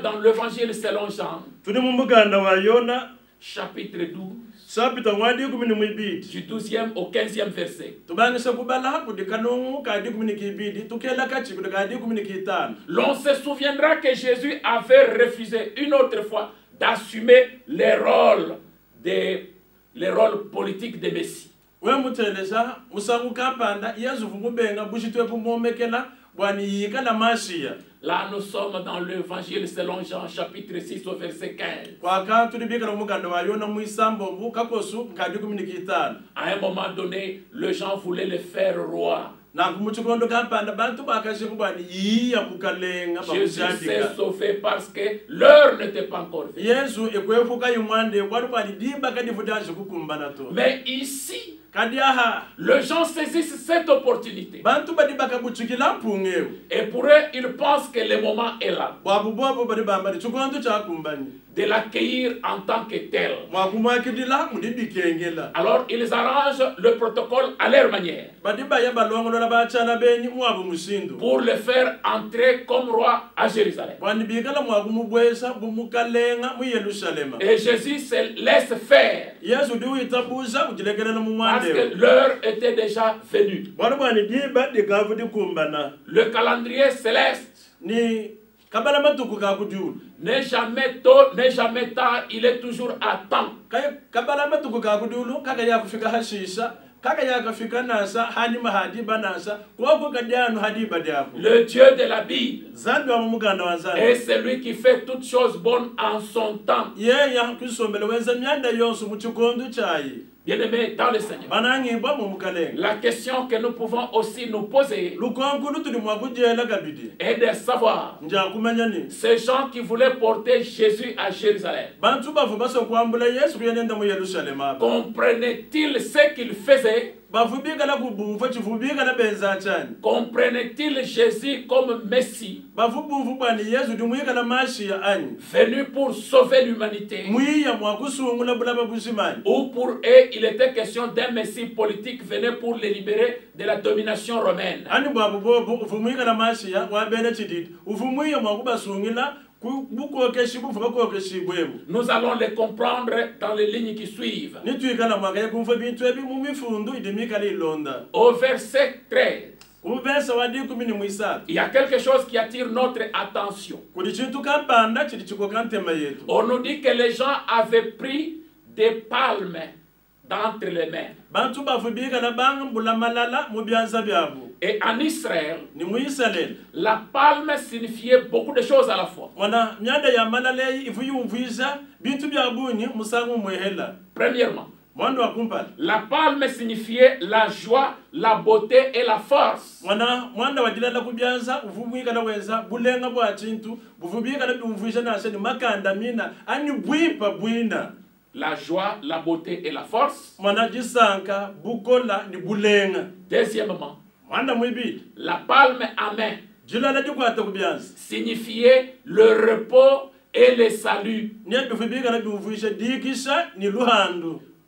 dans l'évangile selon Jean, chapitre 12, du 12e au 15e verset. L'on se souviendra que Jésus avait refusé une autre fois d'assumer les rôles politiques des Messie. Là, nous sommes dans l'évangile selon Jean, chapitre 6, au verset 15. À un moment donné, les gens voulaient le faire roi. Jésus s'est sauvé parce que l'heure n'était pas encore venue. Mais ici, les gens saisissent cette opportunité. Et pour eux, ils pensent que le moment est là de l'accueillir en tant que tel. Alors ils arrangent le protocole à leur manière pour le faire entrer comme roi à Jérusalem. Et Jésus se laisse faire parce que l'heure était déjà venue. Le calendrier céleste n'est jamais tôt, n'est jamais tard, il est toujours à temps. Le Dieu de la Bible est celui qui fait toutes choses bonnes en son temps. Bien-aimés dans le Seigneur, la question que nous pouvons aussi nous poser est de savoir ces gens qui voulaient porter Jésus à Jérusalem, comprenaient-ils ce qu'il faisait? Comprenait-il Jésus comme Messie, venu pour sauver l'humanité? Ou pour eux, il était question d'un Messie politique venu pour les libérer de la domination romaine? Nous allons les comprendre dans les lignes qui suivent. Au verset 13, il y a quelque chose qui attire notre attention. On nous dit que les gens avaient pris des palmes d'entre les mains. Et en Israël, la palme signifiait beaucoup de choses à la fois. Premièrement, la palme signifiait la joie, la beauté et la force. La joie, la beauté et la force. Deuxièmement, la palme à main signifiait le repos et le salut.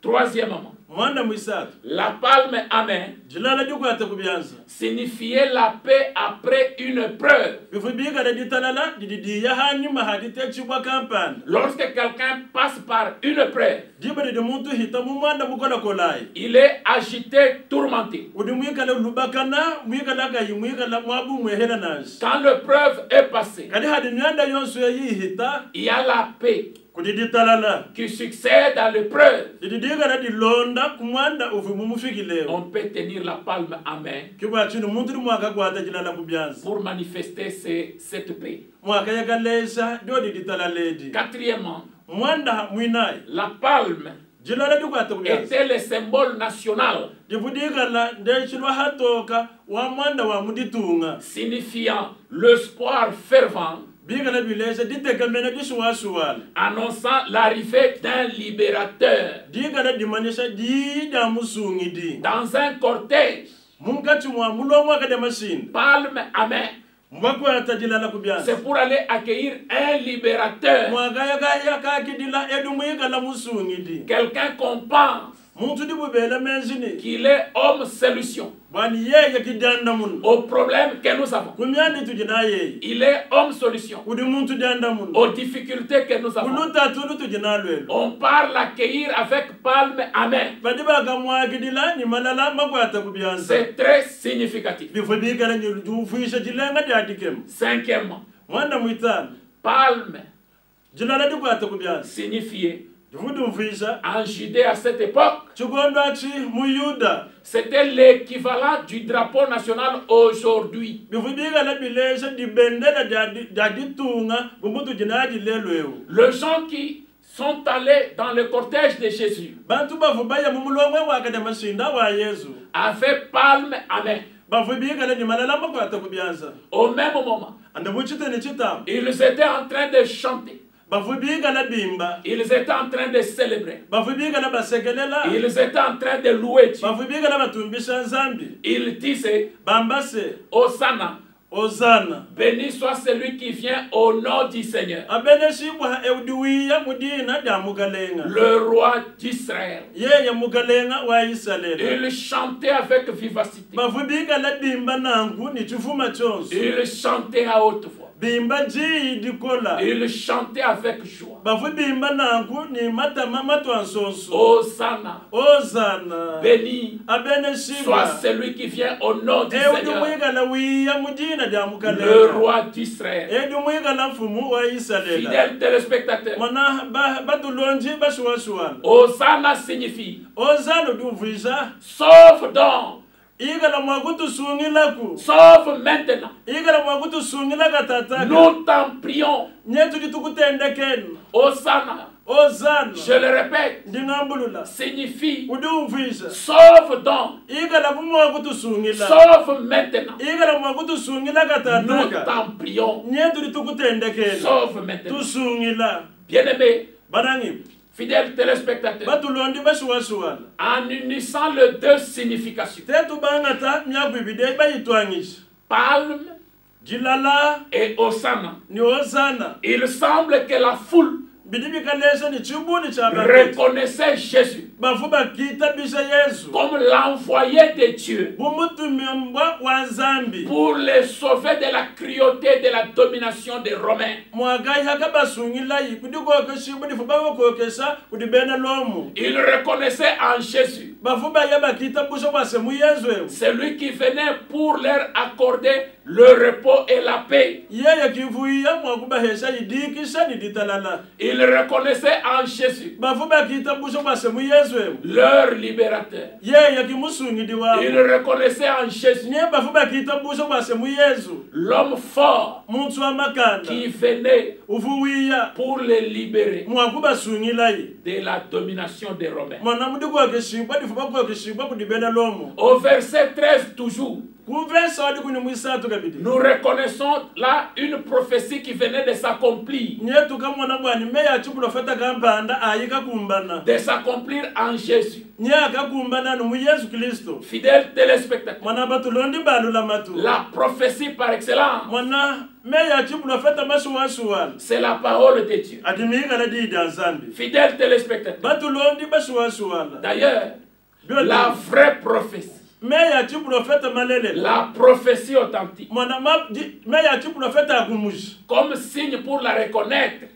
Troisièmement, la palme à main signifiait la paix après une preuve. Lorsque quelqu'un passe par une preuve, il est agité, tourmenté. Quand l'épreuve est passée, il y a la paix qui succède à l'épreuve. On peut tenir la palme à main pour manifester cette paix. Quatrièmement, la palme était le symbole national, signifiant l'espoir fervent, annonçant l'arrivée d'un libérateur. Dans un cortège, palme à main, c'est pour aller accueillir un libérateur. Quelqu'un qu'on pense qu'il est homme solution aux problèmes que nous avons. Il est homme solution aux difficultés que nous avons. On part l'accueillir avec palme à main. C'est très significatif. Cinquièmement, palme signifiait en Judée à cette époque, c'était l'équivalent du drapeau national aujourd'hui. Les gens qui sont allés dans le cortège de Jésus avaient palme à main. Au même moment, ils étaient en train de chanter. Ils étaient en train de célébrer. Ils étaient en train de louer Dieu. Ils disaient, Hosanna. Hosanna. Béni soit celui qui vient au nom du Seigneur. Le roi d'Israël. Il chantait avec vivacité. Il chantait à haute voix. Il chantait avec joie. Hosanna. Hosanna. Béni soit celui qui vient au nom du Seigneur, le roi d'Israël. Fidèles téléspectateurs, Hosanna signifie sauf donc. Sauf maintenant. Nous t'en prions. Hosanna. Je le répète, signifie sauf donc. Sauf maintenant. Nous t'en prions. Sauf maintenant. Bien-aimé, fidèles téléspectateurs, en unissant les deux significations, palme et Hosanna, il semble que la foule reconnaissait Jésus comme l'envoyé de Dieu pour les sauver de la cruauté de la domination des Romains. Il reconnaissait en Jésus celui qui venait pour leur accorder le repos et la paix. Il reconnaissait en Jésus leur libérateur. Il reconnaissait en Jésus l'homme fort qui venait pour les libérer de la domination des Romains. Au verset 13 toujours, nous reconnaissons là une prophétie qui venait de s'accomplir. De s'accomplir en Jésus. Fidèles téléspectateurs, la prophétie par excellence, c'est la parole de Dieu. Fidèles téléspectateurs, d'ailleurs, la vraie prophétie, la prophétie authentique, comme signe pour la reconnaître,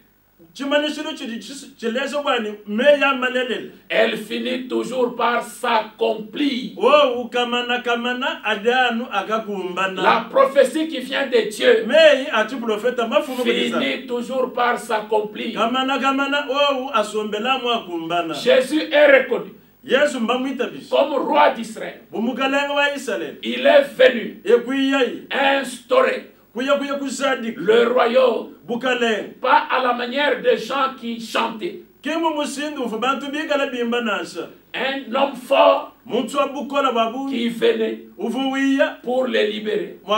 elle finit toujours par s'accomplir. La prophétie qui vient de Dieu finit toujours par s'accomplir. Jésus est reconnu comme roi d'Israël. Il est venu instaurer le royaume, pas à la manière des gens qui chantaient. Un homme fort qui venait pour les libérer de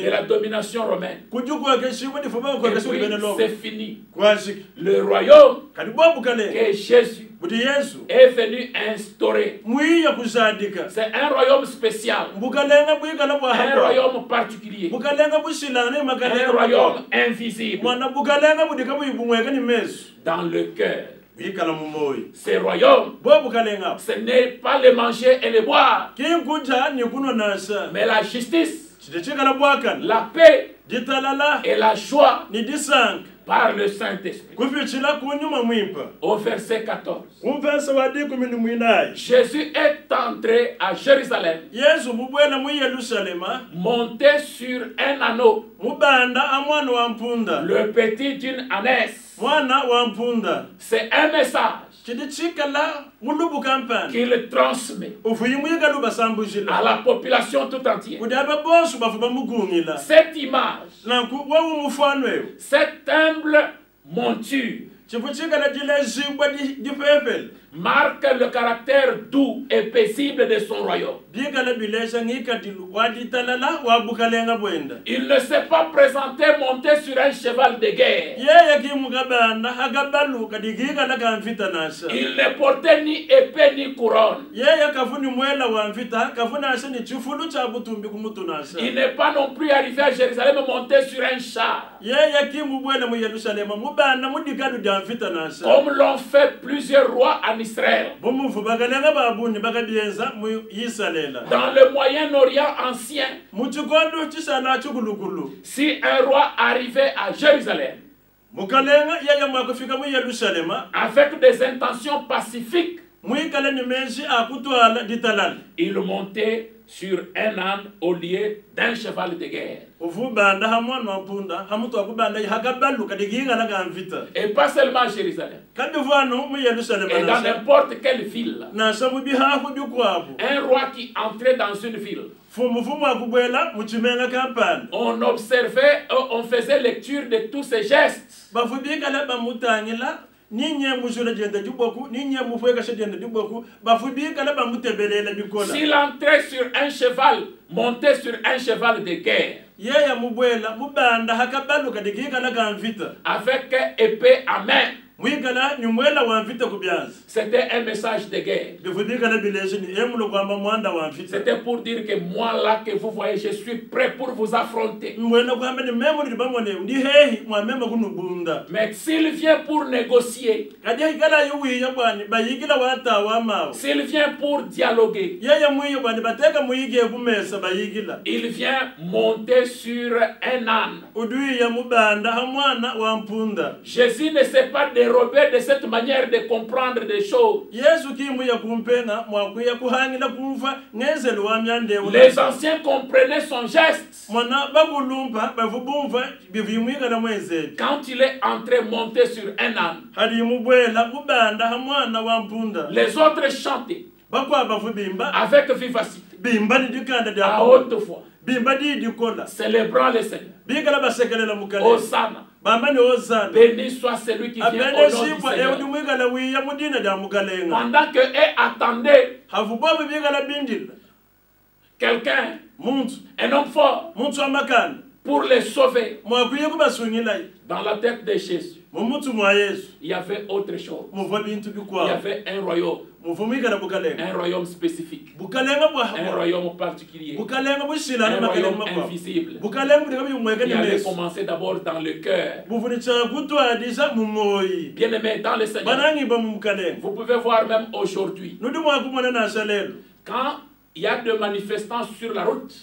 la domination romaine. Et puis c'est fini. Le royaume que Jésus est venu instaurer, c'est un royaume spécial, un royaume particulier, un royaume invisible dans le cœur Ce royaume, ce n'est pas le manger et le boire, mais la justice, la paix et la joie par le Saint-Esprit. Au verset 14, Jésus est entré à Jérusalem, monté sur un anneau, le petit d'une ânesse. C'est un message qu'il transmet à la population tout entière. Cette image, cette humble monture, marque le caractère doux et paisible de son royaume. Il ne s'est pas présenté monté sur un cheval de guerre. Il ne portait ni épée ni couronne. Il n'est pas non plus arrivé à Jérusalem monté sur un char, comme l'ont fait plusieurs rois en Israël. Dans le Moyen-Orient ancien, si un roi arrivait à Jérusalem avec des intentions pacifiques, il montait sur un âne au lieu d'un cheval de guerre. Et pas seulement à Jérusalem, et dans n'importe quelle ville, un roi qui entrait dans une ville, on observait, on faisait lecture de tous ses gestes. S'il entrait sur un cheval, monté sur un cheval de guerre, avec épée à main, c'était un message de guerre. C'était pour dire que moi là que vous voyez, je suis prêt pour vous affronter. Mais s'il vient pour négocier, s'il vient pour dialoguer, il vient monter sur un âne. Jésus ne s'est pas dérobé de cette manière de comprendre des choses. Les anciens comprenaient son geste. Quand il est entré monter sur un âne, les autres chantaient avec vivacité, à haute voix, célébrant le Seigneur. Hosanna. Béni soit celui qui vient au nom du Seigneur. Pendant que eux attendaient quelqu'un, un homme fort, pour les sauver, dans la tête de Jésus, il y avait autre chose. Il y avait un royaume. Un royaume spécifique. Un royaume particulier. Un royaume invisible. Il allait commencer d'abord dans le cœur. Bien aimé dans le Seigneur, vous pouvez voir même aujourd'hui, quand il y a des manifestants sur la route,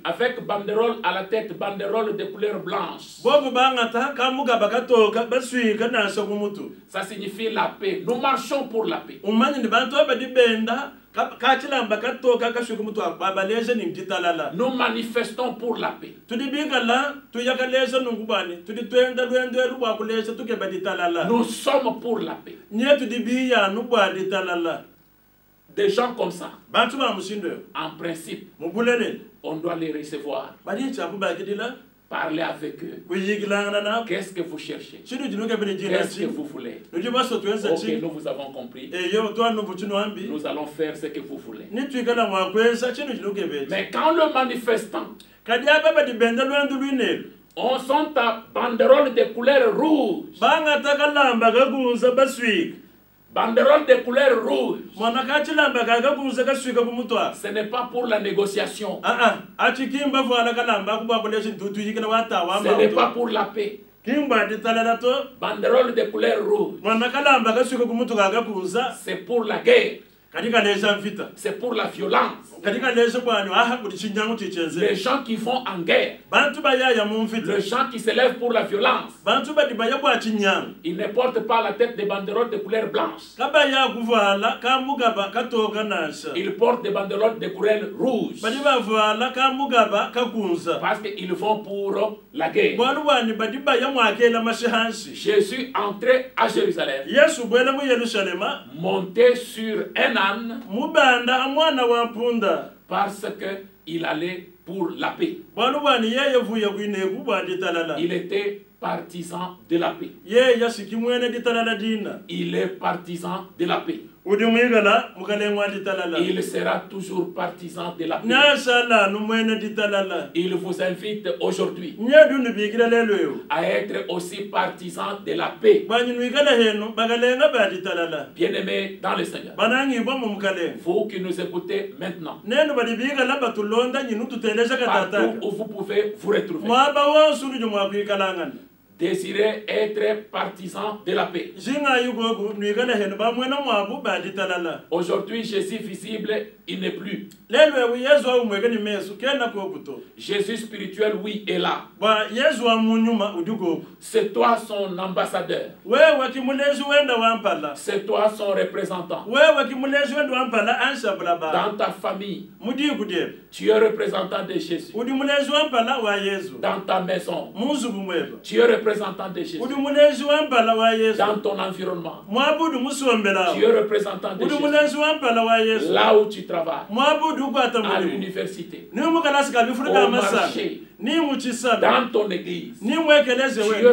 avec banderole à la tête, banderole de couleur blanche. Ça signifie la paix. Nous marchons pour la paix. Nous manifestons pour la paix. Nous sommes pour la paix. Des gens comme ça, en principe, on doit les recevoir, parler avec eux. Qu'est-ce que vous cherchez? Qu'est-ce que vous voulez? Ok, nous vous avons compris. Nous allons faire ce que vous voulez. Mais quand le manifestant, on sont à banderole de couleur rouge, banderole de couleur rouge, ce n'est pas pour la négociation. Ce n'est pas pour la paix. Banderole de couleur rouge. C'est pour la guerre. C'est pour la violence. Les gens qui vont en guerre, les gens qui se lèvent pour la violence, ils ne portent pas la tête des banderoles de couleur blanche. Ils portent des banderoles de couleur rouge. Parce qu'ils vont pour la guerre. Jésus entrait à Jérusalem, monté sur un âne, parce qu'il allait pour la paix. Il était partisan de la paix. Il est partisan de la paix. Il sera toujours partisan de la paix. Il vous invite aujourd'hui à être aussi partisan de la paix. Bien-aimés dans le Seigneur, vous qui nous écoutez maintenant, partout où vous pouvez vous retrouver, désirez être partisan de la paix. Aujourd'hui, Jésus visible, il n'est plus. Jésus spirituel, oui, est là. C'est toi son ambassadeur. C'est toi son représentant. Dans ta famille, tu es représentant de Jésus. Dans ta maison, tu es représentant de Jésus. Dans ton environnement, tu es représentant de Jésus. Là où tu travailles, à l'université, au marché, dans ton église, tu es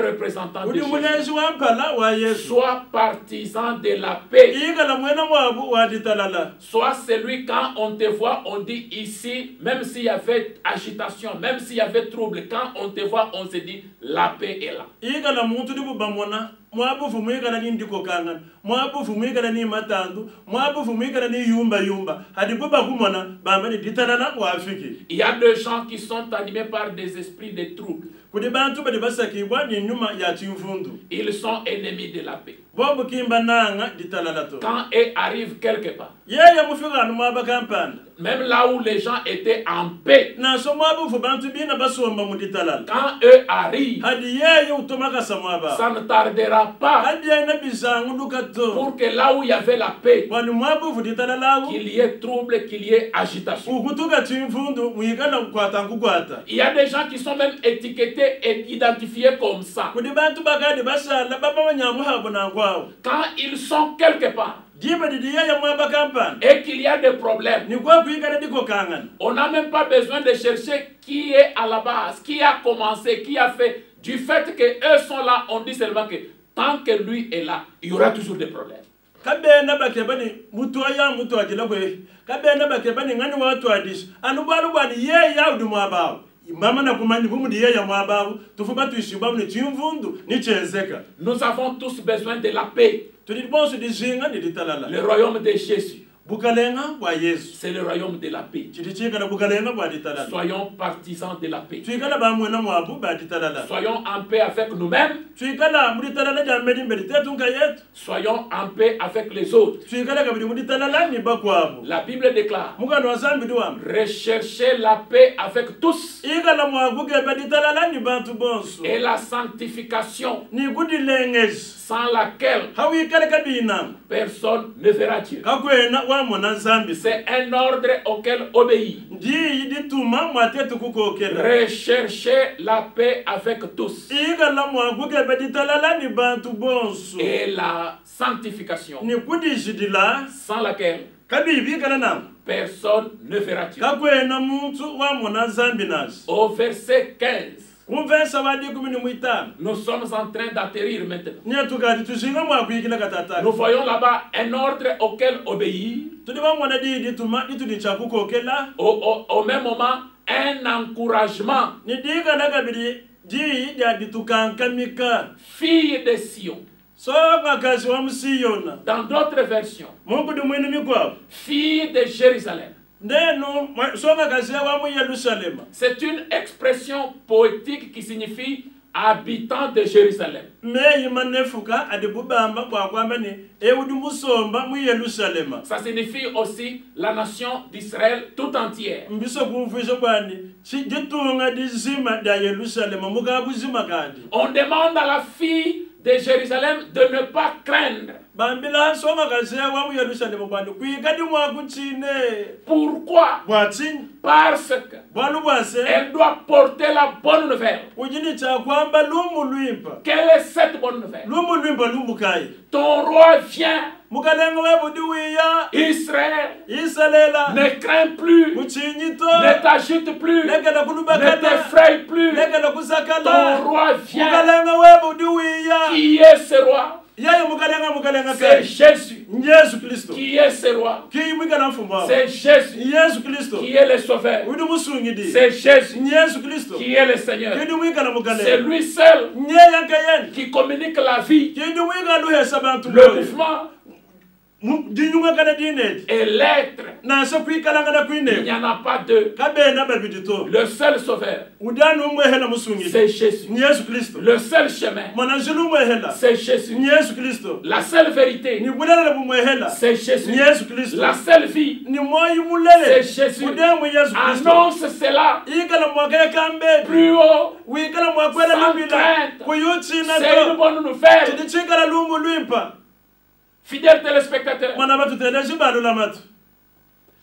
représentant de Jésus. Sois partisan de la paix. Sois celui, quand on te voit, on dit ici, même s'il y avait agitation, même s'il y avait trouble, quand on te voit, on se dit la paix est là. Il y a des gens qui sont animés par des esprits de trouble. Ils sont ennemis de la paix. Quand ils arrivent quelque part, même là où les gens étaient en paix, quand eux arrivent, ça ne tardera pas pour que là où il y avait la paix, qu'il y ait trouble, qu'il y ait agitation. Il y a des gens qui sont même étiquetés et identifiés comme ça. Quand ils sont quelque part et qu'il y a des problèmes, on n'a même pas besoin de chercher qui est à la base, qui a commencé, qui a fait. Du fait qu'eux sont là, on dit seulement que tant que lui est là, il y aura toujours des problèmes. Nous avons tous besoin de la paix. Le royaume de Jésus, c'est le royaume de la paix. Soyons partisans de la paix. Soyons en paix avec nous-mêmes. Soyons en paix avec les autres. La Bible déclare: recherchez la paix avec tous et la sanctification, sans laquelle personne ne verra Dieu. C'est un ordre auquel obéir. Recherchez la paix avec tous et la sanctification, sans laquelle personne ne verra Dieu. Au verset 15, nous sommes en train d'atterrir maintenant. Nous voyons là-bas un ordre auquel obéir. Au même moment, un encouragement. Fille de Sion. Dans d'autres versions, fille de Jérusalem. C'est une expression poétique qui signifie habitants de Jérusalem. Ça signifie aussi la nation d'Israël tout entière. On demande à la fille de Jérusalem de ne pas craindre. Pourquoi? Parce qu'elle doit porter la bonne nouvelle. Quelle est cette bonne nouvelle? Ton roi vient. Israël, ne crains plus, ne t'agite plus, ne t'effraie plus. Ton roi vient. Qui est ce roi? C'est Jésus. Qui est ce roi? C'est Jésus. Qui est le sauveur? C'est Jésus. Qui est le Seigneur? C'est lui seul qui communique la vie, le mouvement et l'être. Il n'y en a pas deux. Le seul sauveur, c'est Jésus. Le seul chemin, c'est Jésus. La seule vérité, c'est Jésus. La seule vie, c'est Jésus. Annonce cela plus haut, sans crainte. C'est une bonne nouvelle. Fidèle téléspectateur,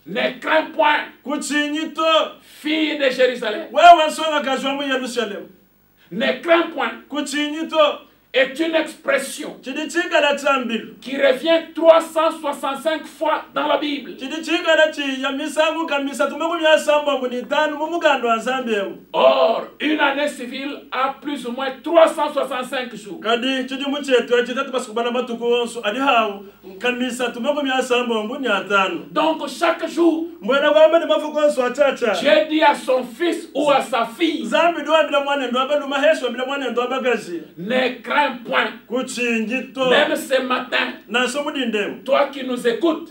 ne crains point, fille de Jérusalem. Ne crains point est une expression qui revient 365 fois dans la Bible. Or, une année civile a plus ou moins 365 jours. Donc, chaque jour, Dieu dit à son fils ou à sa fille, ne crains point. Même ce matin, toi qui nous écoutes,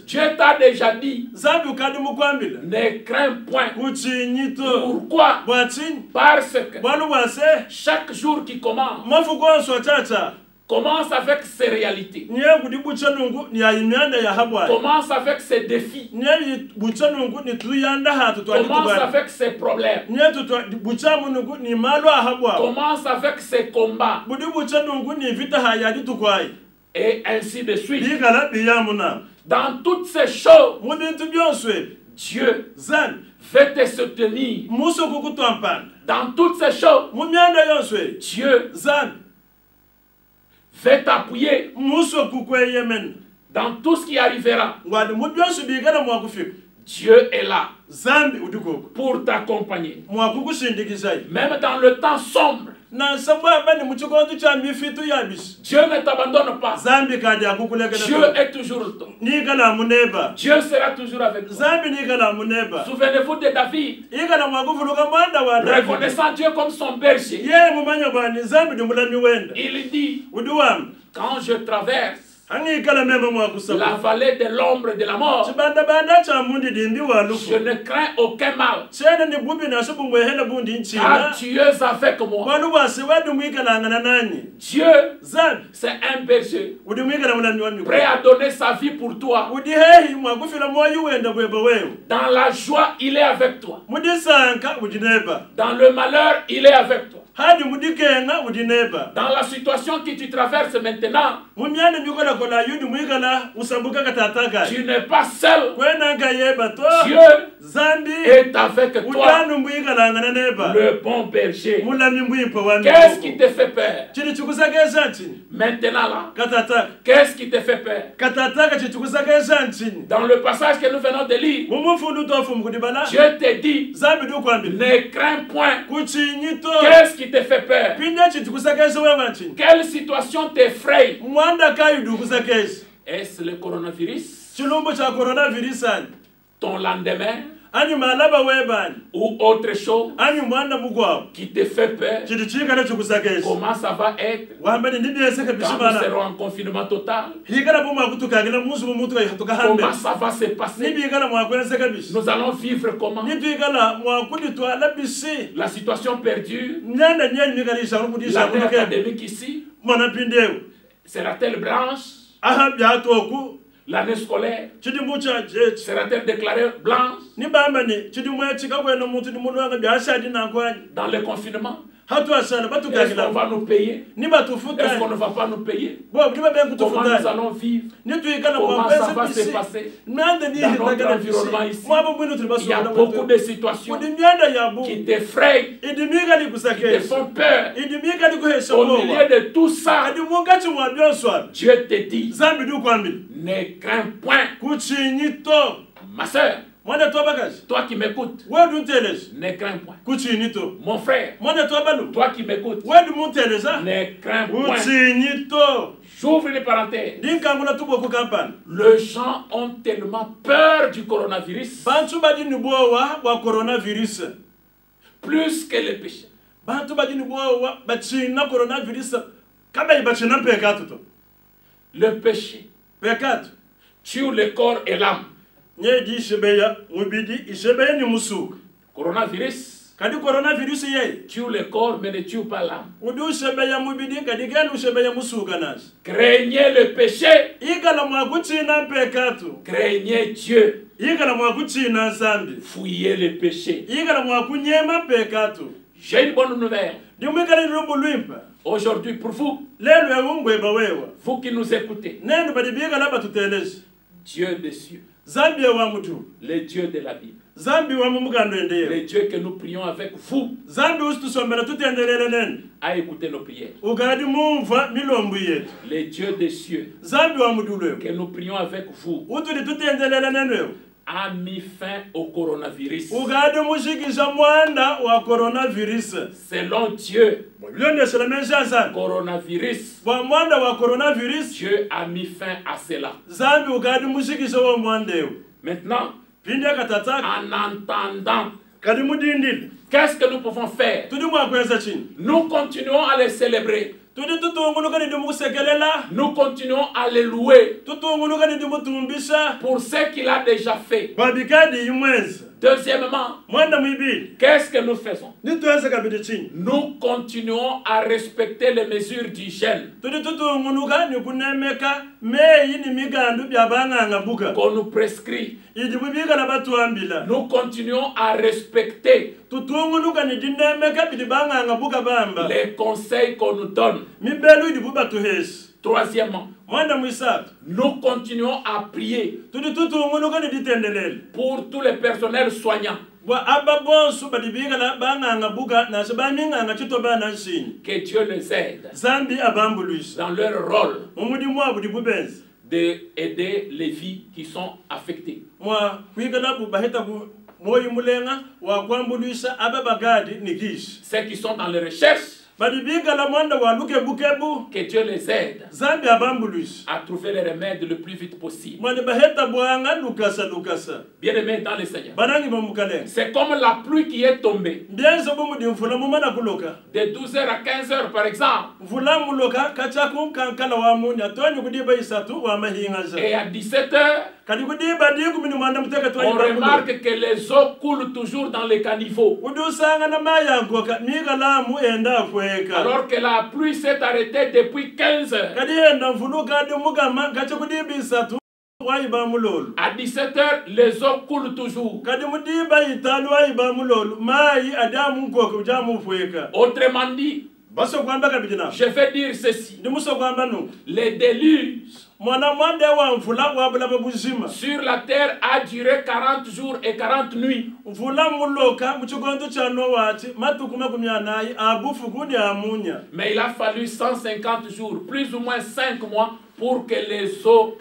Dieu t'a déjà dit, ne crains point. Pourquoi? Parce que chaque jour qui commence avec ses réalités, commence avec ses défis, commence avec ses problèmes, commence avec ses combats, et ainsi de suite. Dans toutes ces choses, Dieu veut te soutenir. Dans toutes ces choses, Dieu veut t'appuyer. Dans tout ce qui arrivera, Dieu est là pour t'accompagner. Même dans le temps sombre, Dieu ne t'abandonne pas. Dieu est toujours là. Dieu sera toujours avec toi. Souvenez-vous de David, reconnaissant Dieu comme son berger. Il dit, quand je traverse la vallée de l'ombre de la mort, je ne crains aucun mal, car tu es avec moi. Dieu, c'est un berger prêt à donner sa vie pour toi. Dans la joie, il est avec toi. Dans le malheur, il est avec toi. Dans la situation que tu traverses maintenant, tu n'es pas seul. Dieu est avec toi. Le bon berger. Qu'est-ce qui te fait peur? Maintenant là, qu'est-ce qui te fait peur? Dans le passage que nous venons de lire, Dieu te dit, ne crains point. Qu'est-ce qui te fait peur? Quelle situation t'effraie? Est-ce le coronavirus? Ton lendemain? ou autre chose qui te fait peur, comment ça va être quand nous serons en confinement total, comment ça va se passer, nous allons vivre comment, la situation perdue, l'année académique ici sera-t-elle blanche, l'année scolaire sera-t-elle déclarée blanche dans le confinement? Est-ce qu'on va nous payer? Est-ce qu'on ne va pas nous payer? Comment nous allons vivre? Comment ça va se passer dans notre environnement ici? Il y a beaucoup de situations qui t'effrayent, qui te font peur. Au milieu de tout ça, Dieu te dit, ne crains point, ma soeur. Toi qui m'écoutes, ne crains point. Mon frère, toi qui m'écoutes, ne crains point. J'ouvre les parenthèses. Les gens ont tellement peur du coronavirus, plus que le péché. Le péché tue le corps et l'âme. Coronavirus tue le corps mais ne tue pas l'âme. Craignez le péché, craignez Dieu, fouillez le péché. J'ai une bonne nouvelle aujourd'hui pour vous, vous qui nous écoutez. Dieu des cieux, le Dieu de la Bible, le Dieu que nous prions avec vous, a écouté nos prières. Le Dieu des cieux, que nous prions avec vous, a mis fin au coronavirus. Selon Dieu, coronavirus, Dieu a mis fin à cela. Maintenant, en entendant, qu'est-ce que nous pouvons faire? Nous continuons à les célébrer. Nous continuons à les louer pour ce qu'il a déjà fait. Deuxièmement, qu'est-ce que nous faisons? Nous continuons à respecter les mesures d'hygiène qu'on nous prescrit. Nous continuons à respecter les conseils qu'on nous donne. Troisièmement, nous continuons à prier pour tous les personnels soignants. Que Dieu les aide dans leur rôle d'aider les vies qui sont affectées. Ceux qui sont dans les recherches, que Dieu les aide à trouver les remèdes le plus vite possible. Bien-aimés dans le Seigneur, c'est comme la pluie qui est tombée de 12h à 15h par exemple, et à 17h on remarque que les eaux coulent toujours dans les caniveaux, alors que la pluie s'est arrêtée depuis 15h. À 17h, les eaux coulent toujours. Autrement dit, je vais dire ceci. Les déluges sur la terre a duré 40 jours et 40 nuits. Mais il a fallu 150 jours, plus ou moins 5 mois, pour que les eaux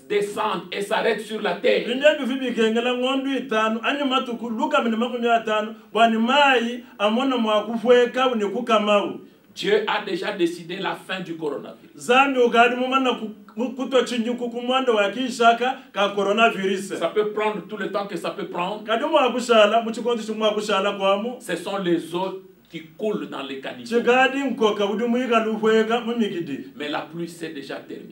descendent et s'arrêtent sur la terre. Dieu a déjà décidé la fin du coronavirus. Ça peut prendre tout le temps que ça peut prendre. Ce sont les eaux qui coulent dans les caniveaux. Mais la pluie s'est déjà terminée.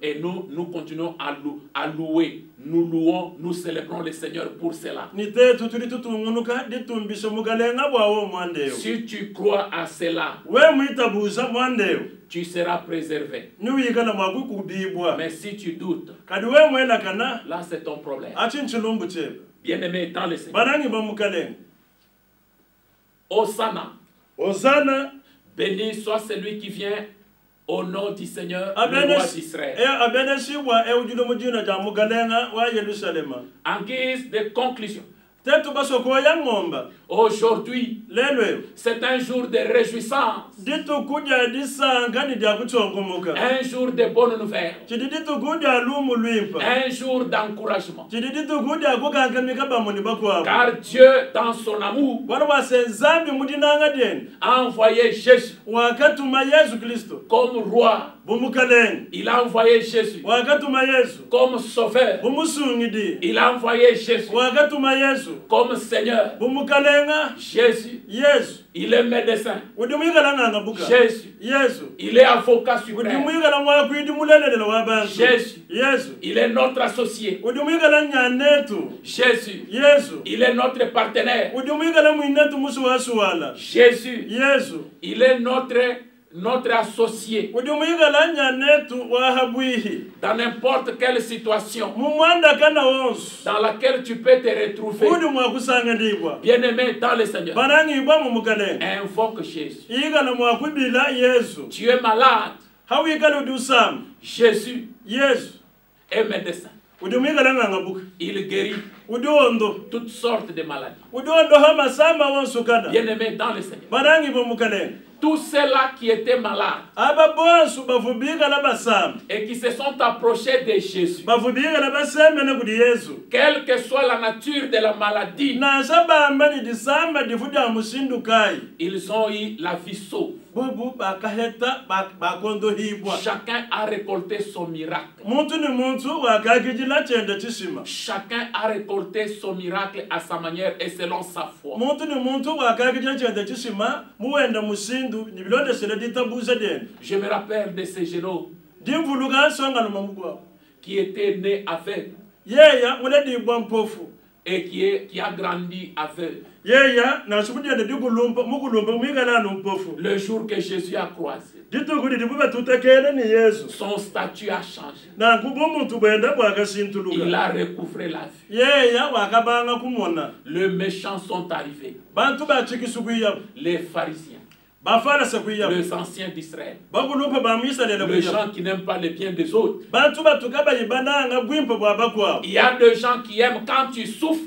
Et nous continuons à louer. Nous louons, nous célébrons le Seigneur pour cela. Si tu crois à cela, tu seras préservé. Mais si tu doutes, là c'est ton problème. Bien-aimé dans le Seigneur. Hosanna. Hosanna. Béni soit celui qui vient au nom du Seigneur, le roi d'Israël. En guise de conclusion, aujourd'hui, c'est un jour de réjouissance, un jour de bonnes nouvelles, un jour d'encouragement. Car Dieu, dans son amour, a envoyé Jésus comme roi. Il a envoyé Jésus comme sauveur. Il a envoyé Jésus comme Seigneur. Jésus, il est médecin. Jésus, il est avocat suprême. Jésus, il est notre associé. Jésus, il est notre partenaire. Jésus, il est notre associé dans n'importe quelle situation dans laquelle tu peux te retrouver. Bien-aimé dans le Seigneur, invoque Jésus. Tu es malade. Jésus est médecin. Il guérit toutes sortes de maladies. Bien-aimé dans le Seigneur, tous ceux-là qui étaient malades et qui se sont approchés de Jésus, quelle que soit la nature de la maladie, ils ont eu la vie sauve. Chacun a récolté son miracle. Chacun a récolté son miracle à sa manière et selon sa foi. Je me rappelle de ces généraux qui étaient nés aveugles et qui a grandi aveugle. Le jour que Jésus a croisé, son statut a changé. Il a recouvré la vue. Les méchants sont arrivés. Les pharisiens, les anciens d'Israël, les gens qui n'aiment pas le bien des autres. Il y a des gens qui aiment quand tu souffres.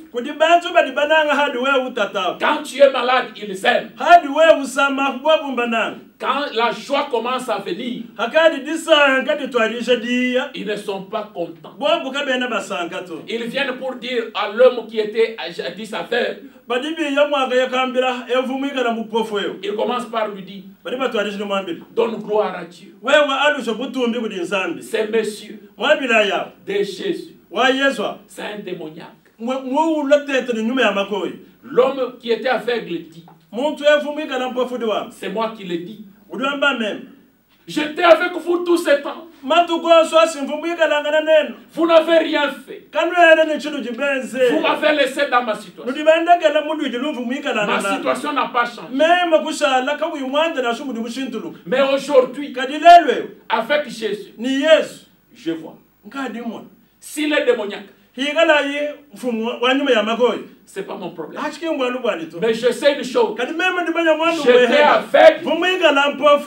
Quand tu es malade, ils aiment. Quand la joie commence à venir, ils ne sont pas contents. Ils viennent pour dire à l'homme qui était jadis aveugle. Il commence par lui dire, donne gloire à Dieu. C'est monsieur de Jésus. C'est un démoniaque. L'homme qui était aveugle dit, c'est moi qui le dis. J'étais avec vous tout ce temps. Vous n'avez rien fait. Vous m'avez laissé dans ma situation. Ma situation n'a pas changé. Mais aujourd'hui, avec Jésus, je vois. S'il est démoniaque, c'est pas mon problème. Mais je sais une chose. J'étais avec.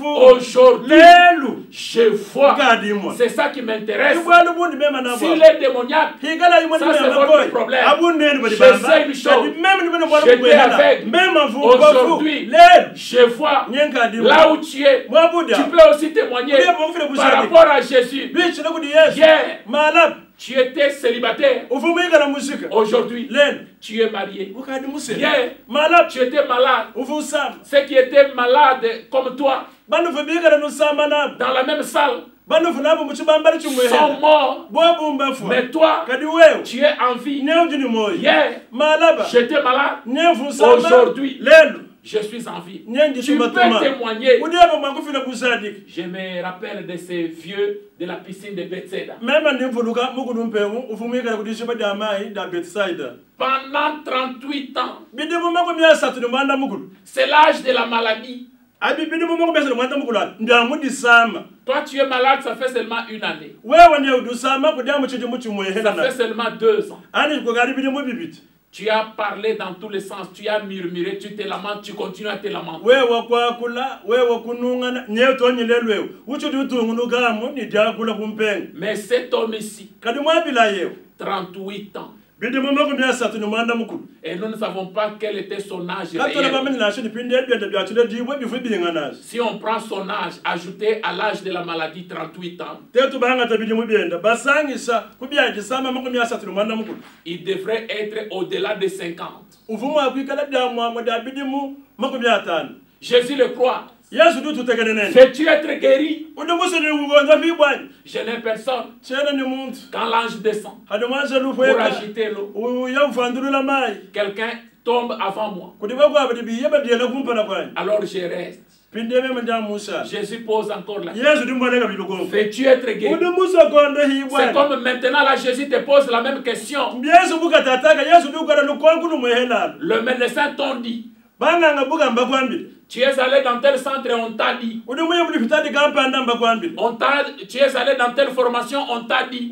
Aujourd'hui, je vois. C'est ça qui m'intéresse. S'il est démoniaque, ça c'est votre problème. Je sais une chose. J'étais avec. Aujourd'hui, je vois. Là où tu es, tu peux aussi témoigner par rapport à Jésus. Hier, Tu étais célibataire. Aujourd'hui, tu es marié. Hier, tu étais malade. Ceux qui étaient malades comme toi, dans la même salle, sont morts. Mais toi, tu es en vie. Hier, j'étais malade. Aujourd'hui, je suis en vie. Tu peux témoigner. Je me rappelle de ces vieux de la piscine de Bethsaida. Pendant 38 ans, c'est l'âge de la maladie. Toi, tu es malade, ça fait seulement une année. Ça fait seulement 2 ans. Tu as parlé dans tous les sens, tu as murmuré, tu te lamentes, tu continues à te lamenter. Mais cet homme ici, 38 ans, et nous ne savons pas quel était son âge réel. Si on prend son âge, ajouté à l'âge de la maladie, 38 ans, il devrait être au-delà de 50. Jésus le croit. Veux-tu être guéri? Je n'ai personne. Quand l'ange descend pour agiter l'eau, quelqu'un tombe avant moi. Alors je reste. Jésus pose encore la question. Veux-tu être guéri? C'est comme maintenant là, Jésus te pose la même question. Le médecin t'ont dit, tu es allé dans tel centre et on t'a dit. Tu es allé dans telle formation, on t'a dit.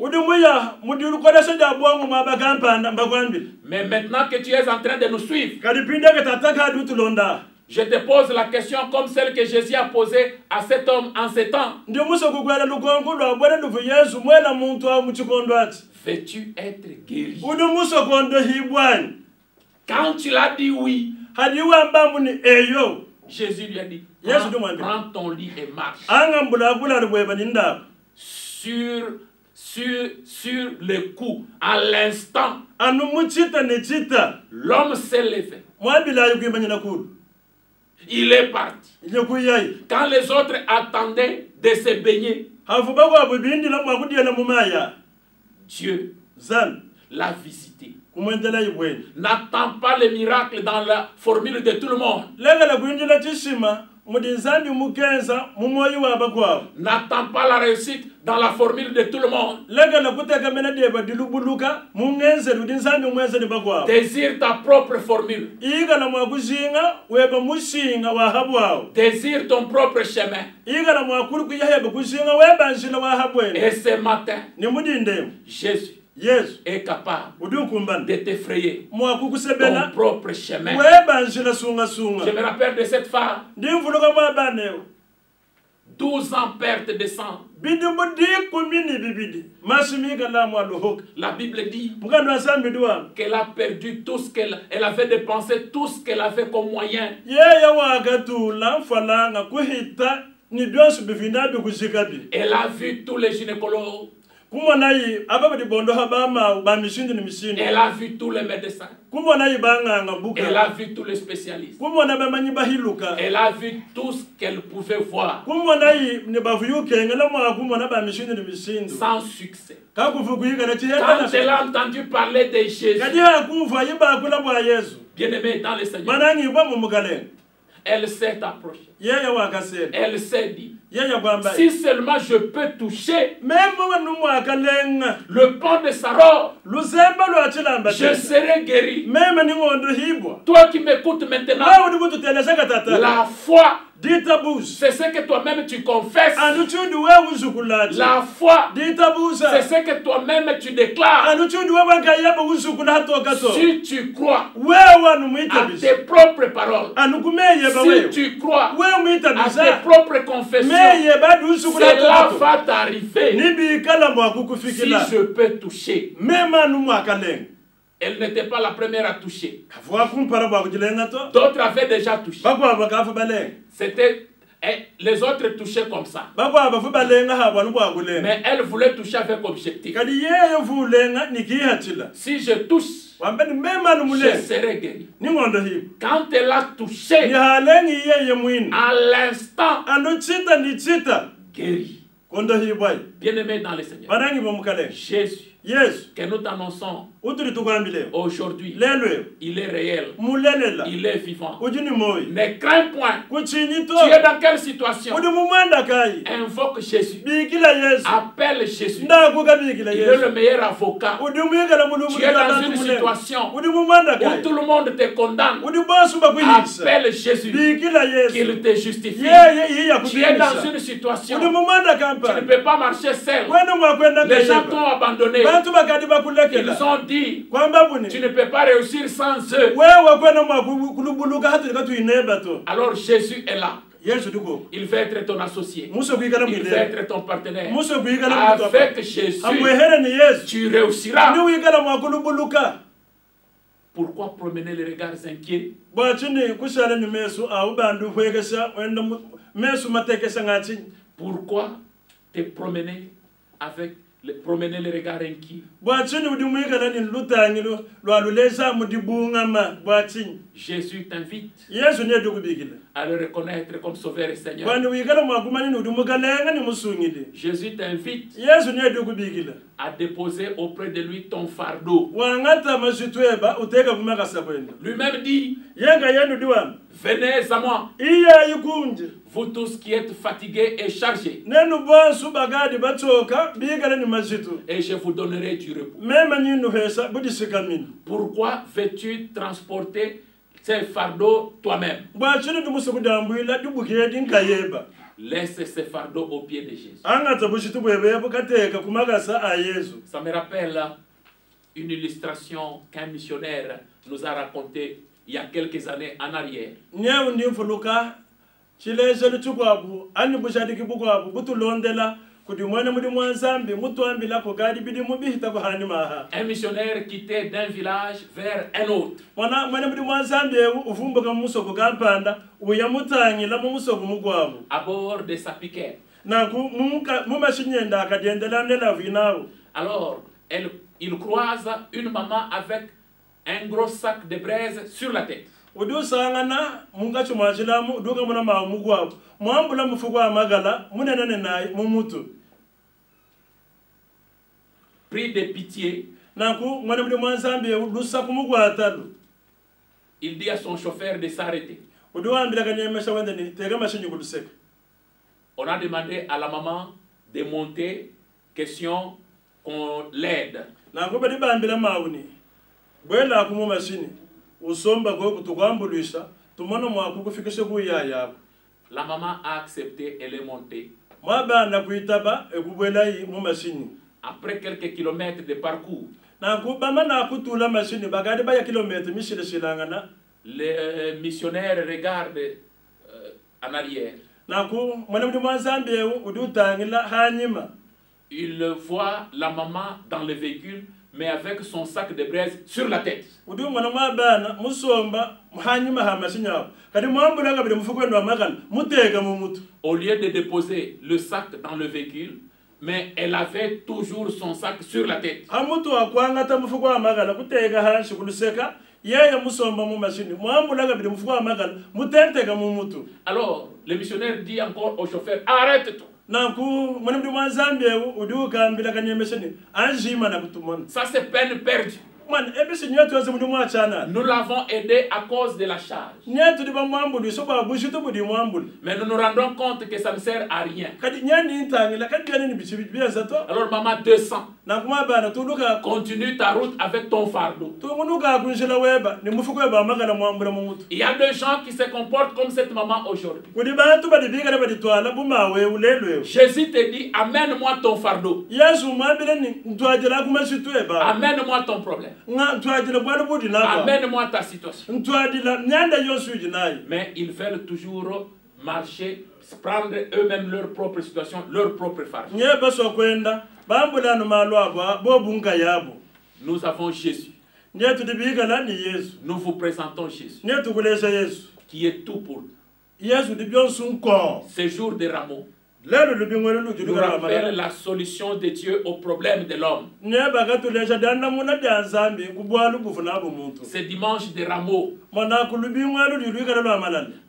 Mais maintenant que tu es en train de nous suivre, je te pose la question comme celle que Jésus a posée à cet homme en ces temps. Veux-tu être guéri? Quand tu l'as dit oui, Jésus lui a dit, prends ton lit et marche. Sur le coup, à l'instant, l'homme s'est levé. Il est parti. Quand les autres attendaient de se baigner, Dieu l'a visité. N'attends pas le miracle dans la formule de tout le monde. N'attends pas la réussite dans la formule de tout le monde. Désire ta propre formule. Désire ton propre chemin. Et ce matin, Jésus est capable de t'effrayer ton propre chemin. Je me rappelle de cette femme, 12 ans perte de sang. La Bible dit qu'elle a perdu tout ce qu'elle avait dépensé, tout ce qu'elle avait comme moyen. Elle a vu tous les gynécologues. Elle a vu tous les médecins. Elle a vu tous les spécialistes. Elle a vu tout ce qu'elle pouvait voir. Sans succès. Quand elle a entendu parler de Jésus, bien-aimé dans le Seigneur, elle s'est approchée. Elle s'est dit, si seulement je peux toucher le pan de sa robe, je serai guéri. Toi qui m'écoutes maintenant, la foi, c'est ce que toi-même tu confesses. La foi, c'est ce que toi-même tu déclares. Si tu crois à tes propres paroles, si tu crois à tes propres confessions, cela va t'arriver. Si je peux toucher. Elle n'était pas la première à toucher. D'autres avaient déjà touché. Et les autres touchaient comme ça. Mais elle voulait toucher avec objectif. Si je touche, je serai guéri. Quand elle a touché, à l'instant, guéri. Bien-aimé dans le Seigneur, Jésus, que nous t'annonçons aujourd'hui, il est réel, il est vivant. Ne crains point. Tu es dans quelle situation? Invoque Jésus. Appelle Jésus. Il est le meilleur avocat. Tu es dans une situation où tout le monde te condamne. Appelle Jésus. Qu'il te justifie. Tu es dans une situation où tu ne peux pas marcher seul. Les gens t'ont abandonné. Ils ont dit, tu ne peux pas réussir sans eux. Alors Jésus est là. Il veut être ton associé. Il veut être ton partenaire. Avec Jésus, tu réussiras. Pourquoi promener les regards inquiets? Pourquoi te promener avec promener les regards inquiets? Jésus t'invite à le reconnaître comme Sauveur et Seigneur. Jésus t'invite à déposer auprès de lui ton fardeau. Lui-même dit, venez à moi, vous tous qui êtes fatigués et chargés, et je vous donnerai du repos. Pourquoi veux-tu transporter ces fardeaux toi-même? Laisse ces fardeaux aux pieds de Jésus. Ça me rappelle une illustration qu'un missionnaire nous a racontée il y a quelques années en arrière. Un missionnaire quittait d'un village vers un autre. À bord de sa piquette. Alors, il croise une maman avec un gros sac de braise sur la tête. Pris de pitié, il dit à son chauffeur de s'arrêter. On a demandé à la maman de monter, question qu'on l'aide. La maman a accepté, elle est montée. Après quelques kilomètres de parcours, le missionnaire regarde en arrière. Il voit la maman dans le véhicule, mais avec son sac de braise sur la tête. Au lieu de déposer le sac dans le véhicule, mais elle avait toujours son sac sur la tête. Alors, le missionnaire dit encore au chauffeur, arrête tout. Ça c'est peine perdue. Nous l'avons aidé à cause de la charge. Mais nous nous rendons compte que ça ne sert à rien. Alors maman descend. Continue ta route avec ton fardeau. Il y a des gens qui se comportent comme cette maman aujourd'hui. Jésus te dit, amène-moi ton fardeau. Amène-moi ton problème. Amène-moi ta situation. Mais ils veulent toujours marcher, prendre eux-mêmes leur propre situation, leur propre fardeau. Nous avons Jésus. Nous vous présentons Jésus, qui est tout pour nous. Ce jour de Rameau nous rappelle la solution de Dieu au problème de l'homme. Ce dimanche de Rameau,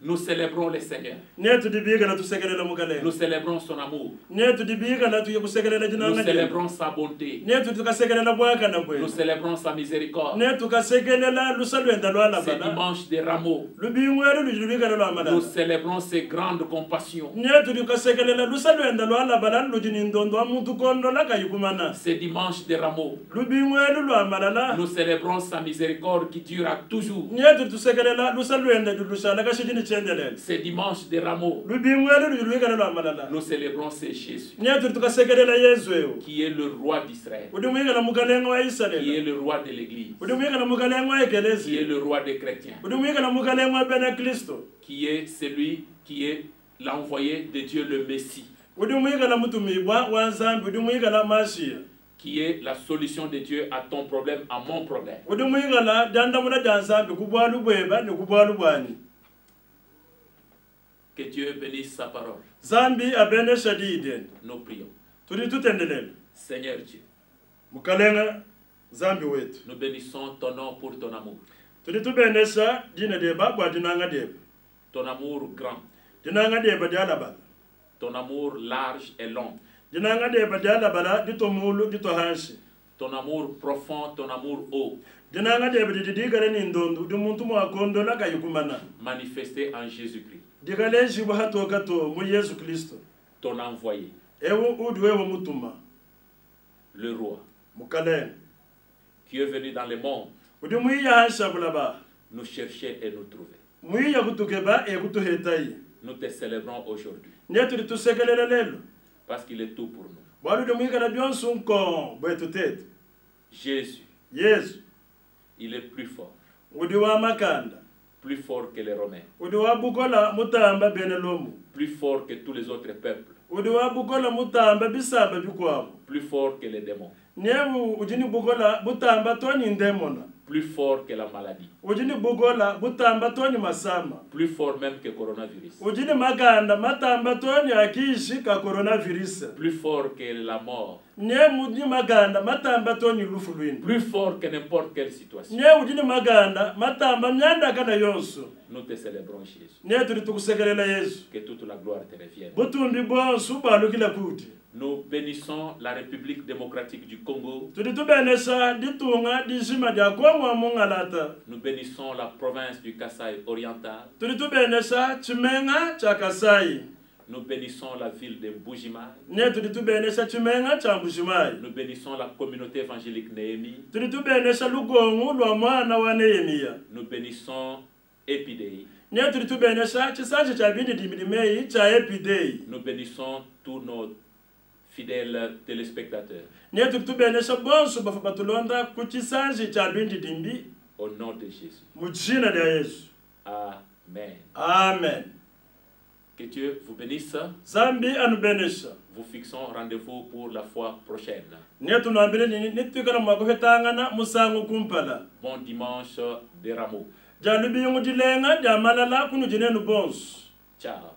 nous célébrons le Seigneur. Nous célébrons son amour. Nous célébrons sa bonté. Nous célébrons sa miséricorde. Ce dimanche de Rameau, nous célébrons ses grandes compassions. Ce dimanche de Rameau, nous célébrons sa miséricorde qui durera toujours. Ce dimanche de Rameau, nous célébrons ce Jésus qui est le roi d'Israël, qui est le roi de l'Église, qui est le roi des chrétiens, qui est celui qui est l'envoyé de Dieu, le Messie, qui est la solution de Dieu à ton problème, à mon problème. Que Dieu bénisse sa parole. Nous prions. Seigneur Dieu, nous bénissons ton nom pour ton amour. Ton amour grand. Ton amour large et long. Ton amour profond, ton amour haut. Manifesté en Jésus-Christ. Ton envoyé. Le roi. Qui est venu dans le monde. Nous chercher et nous trouver. Nous te célébrons aujourd'hui. Parce qu'il est tout pour nous. Jésus. Il est plus fort. Plus fort que les Romains. Plus fort que tous les autres peuples. Plus fort que les démons. Plus fort que la maladie. Plus fort même que le coronavirus. Plus fort que la mort. Plus fort que n'importe quelle situation. Nous te célébrons Jésus. Que toute la gloire te revienne. Nous bénissons la République démocratique du Congo. Nous bénissons la province du Kasaï oriental. Nous bénissons la ville de Mbujimai. Nous bénissons la communauté évangélique Néhémie. Nous bénissons Épidéi. Nous bénissons tous nos fidèles téléspectateurs. Au nom de Jésus. Amen. Amen. Que Dieu vous bénisse. Vous fixons rendez-vous pour la fois prochaine. Bon dimanche de Rameau. Ciao.